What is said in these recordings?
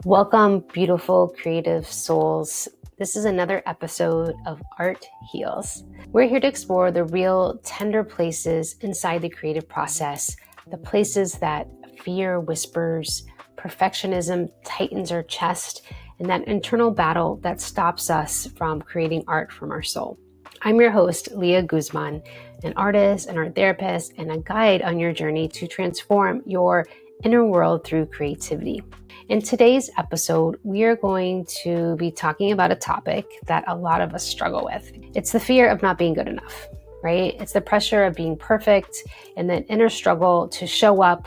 Welcome, beautiful, creative souls. This is another episode of Art Heals. We're here to explore the real tender places inside the creative process, the places that fear whispers, perfectionism tightens our chest, and that internal battle that stops us from creating art from our soul. I'm your host, Leah Guzman, an artist, an art therapist, and a guide on your journey to transform your inner world through creativity. In today's episode, we are going to be talking about a topic that a lot of us struggle with. It's the fear of not being good enough, right? It's the pressure of being perfect and that inner struggle to show up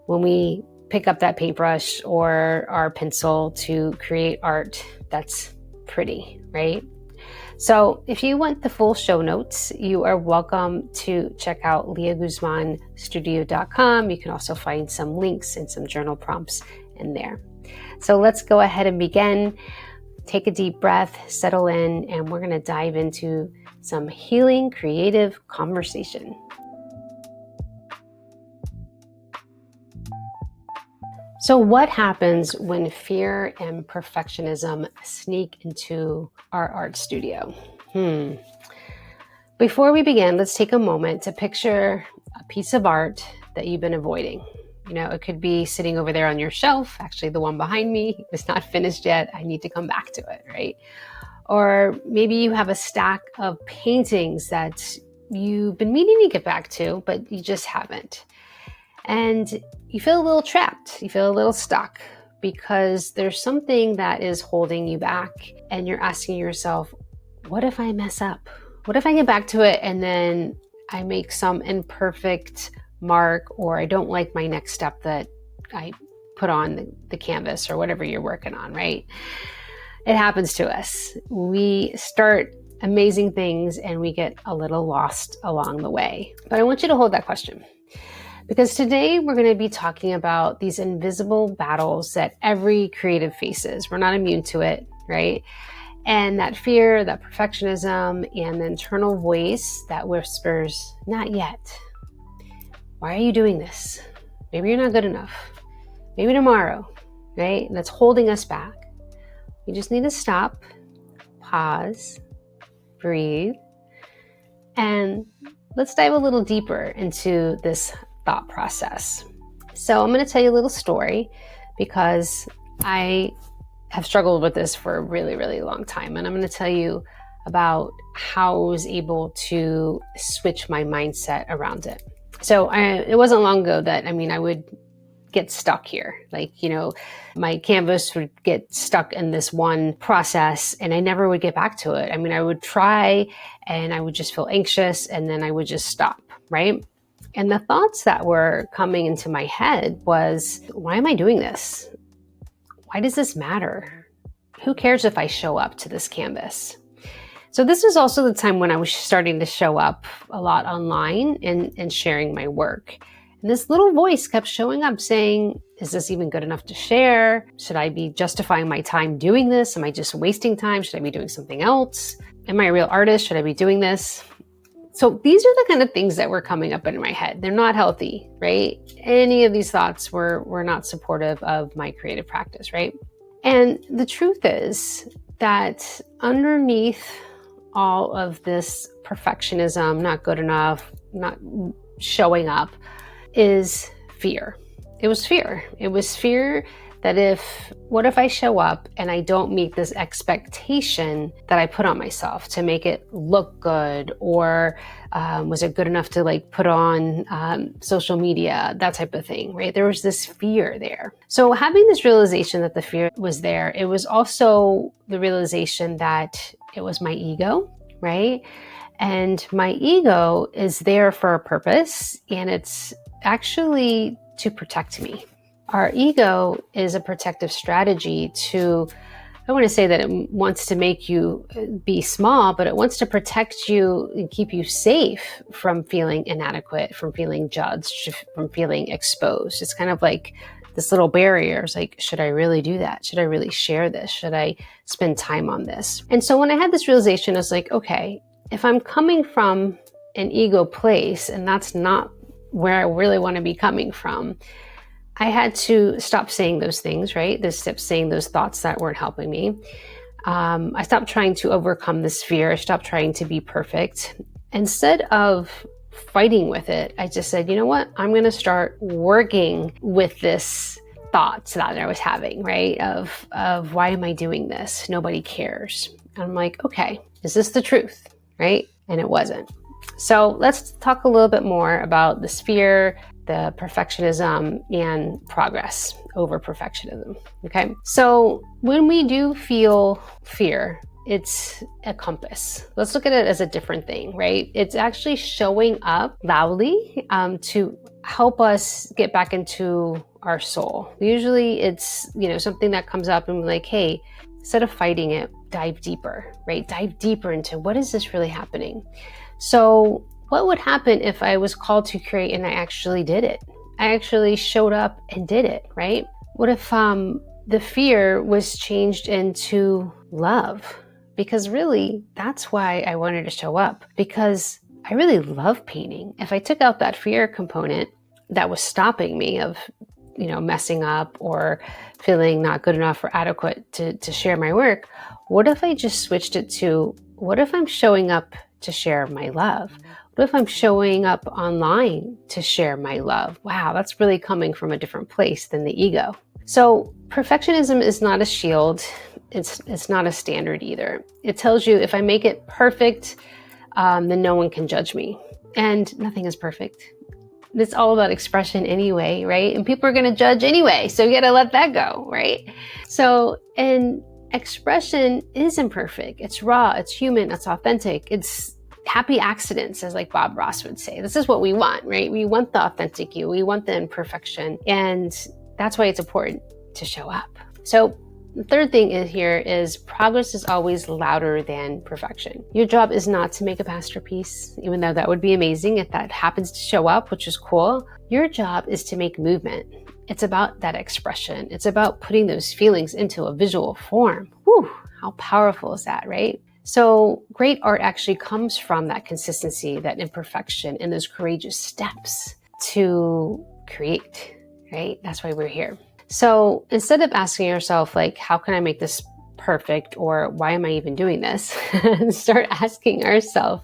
when we pick up that paintbrush or our pencil to create art that's pretty, right? So if you want the full show notes, you are welcome to check out leahguzmanstudio.com. You can also find some links and some journal prompts in there. So let's go ahead and begin. Take a deep breath, settle in, and we're going to dive into some healing, creative conversation. So what happens when fear and perfectionism sneak into our art studio? Before we begin, let's take a moment to picture a piece of art that you've been avoiding. You know, it could be sitting over there on your shelf. Actually, the one behind me is not finished yet. I need to come back to it, right? Or maybe you have a stack of paintings that you've been meaning to get back to, but you just haven't. And you feel a little trapped. You feel a little stuck because there's something that is holding you back. And you're asking yourself, what if I mess up? What if I get back to it and then I make some imperfect mark, or I don't like my next step that I put on the canvas or whatever you're working on, right? It happens to us. We start amazing things and we get a little lost along the way. But I want you to hold that question, because today we're going to be talking about these invisible battles that every creative faces. We're not immune to it, right? And that fear, that perfectionism, and the internal voice that whispers, not yet. Why are you doing this? Maybe you're not good enough. Maybe tomorrow, right? And that's holding us back. You just need to stop, pause, breathe, and let's dive a little deeper into this thought process. So I'm going to tell you a little story because I have struggled with this for a really, really long time. And I'm going to tell you about how I was able to switch my mindset around it. So it wasn't long ago that, I would get stuck here. My canvas would get stuck in this one process and I never would get back to it. I would try and I would just feel anxious and then I would just stop, right? And the thoughts that were coming into my head was, why am I doing this? Why does this matter? Who cares if I show up to this canvas? So this is also the time when I was starting to show up a lot online and sharing my work. And this little voice kept showing up saying, is this even good enough to share? Should I be justifying my time doing this? Am I just wasting time? Should I be doing something else? Am I a real artist? Should I be doing this? So these are the kind of things that were coming up in my head. They're not healthy, right? Any of these thoughts were not supportive of my creative practice, right? And the truth is that underneath all of this perfectionism, not good enough, not showing up, is fear. It was fear. It was fear that what if I show up and I don't meet this expectation that I put on myself to make it look good, or was it good enough to put on social media, that type of thing, right? There was this fear there. So having this realization that the fear was there, it was also the realization that it was my ego, right? And my ego is there for a purpose, and it's actually to protect me. Our ego is a protective strategy to, I want to say that it wants to make you be small, but it wants to protect you and keep you safe from feeling inadequate, from feeling judged, from feeling exposed. It's kind of like this little barrier. It's like, should I really do that? Should I really share this? Should I spend time on this? And so when I had this realization, I was like, okay, if I'm coming from an ego place and that's not where I really want to be coming from, I had to stop saying those things, right? Stop saying those thoughts that weren't helping me. I stopped trying to overcome this fear. I stopped trying to be perfect. Instead of fighting with it, I just said, you know what? I'm going to start working with this thoughts that I was having, right? Of why am I doing this? Nobody cares. And I'm like, okay, is this the truth? Right? And it wasn't. So let's talk a little bit more about this fear, the perfectionism, and progress over perfectionism. Okay. So when we do feel fear, it's a compass. Let's look at it as a different thing, right? It's actually showing up loudly to help us get back into our soul. Usually it's, something that comes up and we're like, hey, instead of fighting it, dive deeper, right? Dive deeper into what is this really happening? So what would happen if I was called to create and I actually did it? I actually showed up and did it, right? What if the fear was changed into love? Because really, that's why I wanted to show up, because I really love painting. If I took out that fear component that was stopping me of, messing up or feeling not good enough or adequate to share my work, what if I just switched it to, what if I'm showing up to share my love? What if I'm showing up online to share my love? Wow, that's really coming from a different place than the ego. So perfectionism is not a shield. It's not a standard either. It tells you if I make it perfect, then no one can judge me. And nothing is perfect. It's all about expression anyway, right? And people are going to judge anyway. So you got to let that go, right? So, and expression is imperfect. It's raw, it's human, it's authentic. It's happy accidents, as like Bob Ross would say. This is what we want, right? We want the authentic you. We want the imperfection. And that's why it's important to show up. So the third thing is progress is always louder than perfection. Your job is not to make a masterpiece, even though that would be amazing if that happens to show up, which is cool. Your job is to make movement. It's about that expression. It's about putting those feelings into a visual form. Whew, how powerful is that, right? So great art actually comes from that consistency, that imperfection, and those courageous steps to create, right? That's why we're here. So instead of asking yourself, like, how can I make this perfect? Or why am I even doing this? Start asking ourselves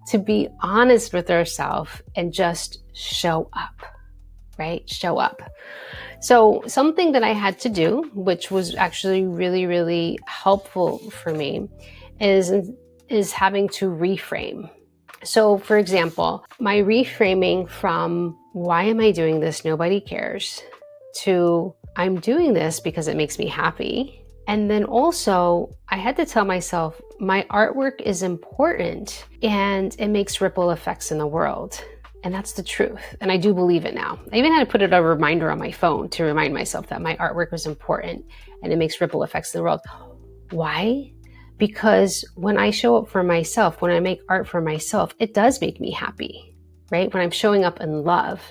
to be honest with ourselves and just show up, right? Show up. So something that I had to do, which was actually really, really helpful for me, is having to reframe. So for example, my reframing from why am I doing this? Nobody cares, to I'm doing this because it makes me happy. And then also I had to tell myself my artwork is important and it makes ripple effects in the world. And that's the truth. And I do believe it now. I even had to put a reminder on my phone to remind myself that my artwork was important and it makes ripple effects in the world. Why? Because when I show up for myself, when I make art for myself, it does make me happy, right? When I'm showing up in love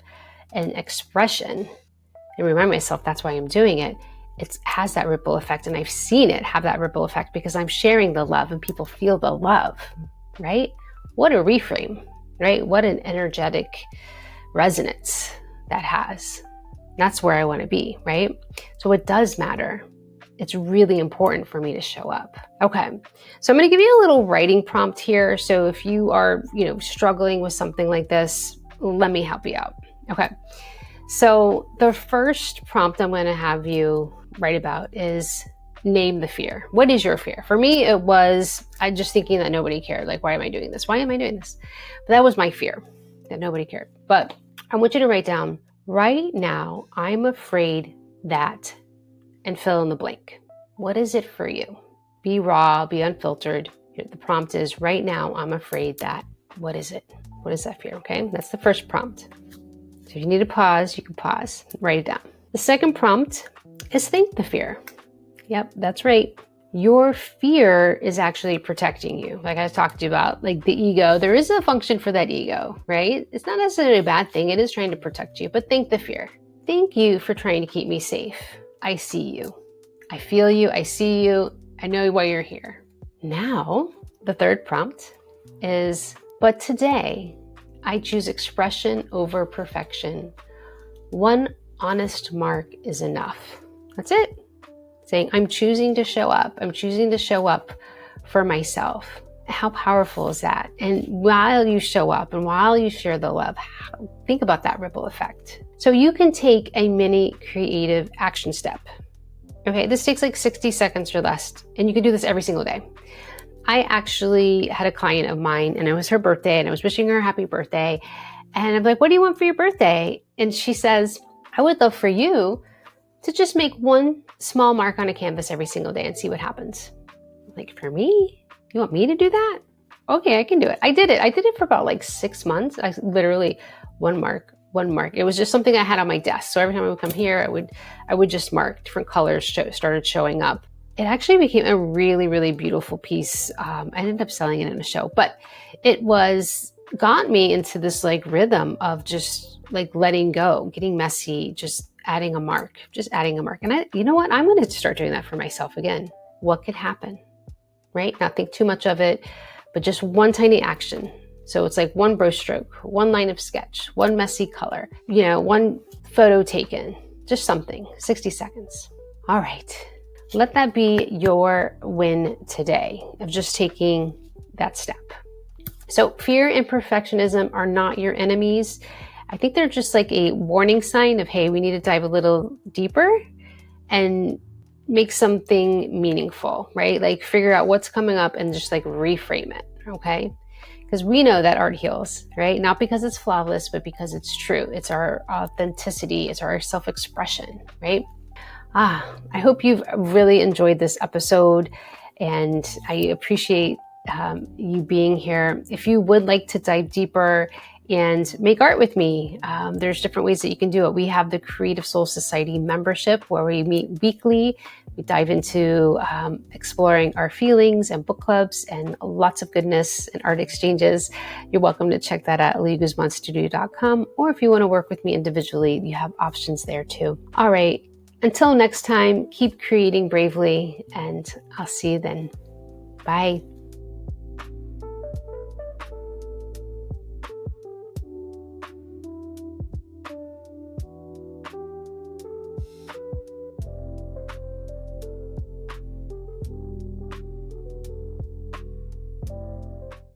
and expression, and remind myself that's why I'm doing it, it has that ripple effect. And I've seen it have that ripple effect because I'm sharing the love and people feel the love, right? What a reframe, right? What an energetic resonance that has. That's where I want to be, right? So it does matter. It's really important for me to show up. Okay, so I'm going to give you a little writing prompt here. So if you are, struggling with something like this, let me help you out. Okay. So the first prompt I'm going to have you write about is name the fear. What is your fear? For me, it was I just thinking that nobody cared. Like, why am I doing this? Why am I doing this? But that was my fear, that nobody cared. But I want you to write down, right now, I'm afraid that, and fill in the blank. What is it for you? Be raw, be unfiltered. The prompt is, right now, I'm afraid that. What is it? What is that fear? Okay, that's the first prompt. So if you need to pause, you can pause, write it down. The second prompt is thank the fear. Yep, that's right. Your fear is actually protecting you. Like I talked to you about, like the ego, there is a function for that ego, right? It's not necessarily a bad thing. It is trying to protect you, but thank the fear. Thank you for trying to keep me safe. I see you. I feel you. I see you. I know why you're here. Now, the third prompt is, but today, I choose expression over perfection, one honest mark is enough. That's it. Saying, I'm choosing to show up. I'm choosing to show up for myself. How powerful is that? And while you show up and while you share the love, think about that ripple effect. So you can take a mini creative action step. Okay, this takes like 60 seconds or less, and you can do this every single day. I actually had a client of mine, and it was her birthday, and I was wishing her a happy birthday. And I'm like, what do you want for your birthday? And she says, I would love for you to just make one small mark on a canvas every single day and see what happens. Like, for me? You want me to do that? Okay, I can do it. I did it for about like 6 months. I literally one mark. It was just something I had on my desk. So every time I would come here, I would just mark. Different colors started showing up. It actually became a really, really beautiful piece. I ended up selling it in a show, but it got me into this like rhythm of just like letting go, getting messy, just adding a mark. And you know what? I'm going to start doing that for myself again. What could happen, right? Not think too much of it, but just one tiny action. So it's like one brush stroke, one line of sketch, one messy color, one photo taken, just something, 60 seconds. All right. Let that be your win today of just taking that step. So fear and perfectionism are not your enemies. I think they're just like a warning sign of, hey, we need to dive a little deeper and make something meaningful, right? Like figure out what's coming up and just like reframe it, okay? Because we know that art heals, right? Not because it's flawless, but because it's true. It's our authenticity. It's our self-expression, right? I hope you've really enjoyed this episode, and I appreciate you being here. If you would like to dive deeper and make art with me, there's different ways that you can do it. We have the Creative Soul Society membership where we meet weekly. We dive into exploring our feelings and book clubs and lots of goodness and art exchanges. You're welcome to check that out at leahguzmanstudio.com, or if you want to work with me individually, you have options there too. All right. Until next time, keep creating bravely, and I'll see you then. Bye.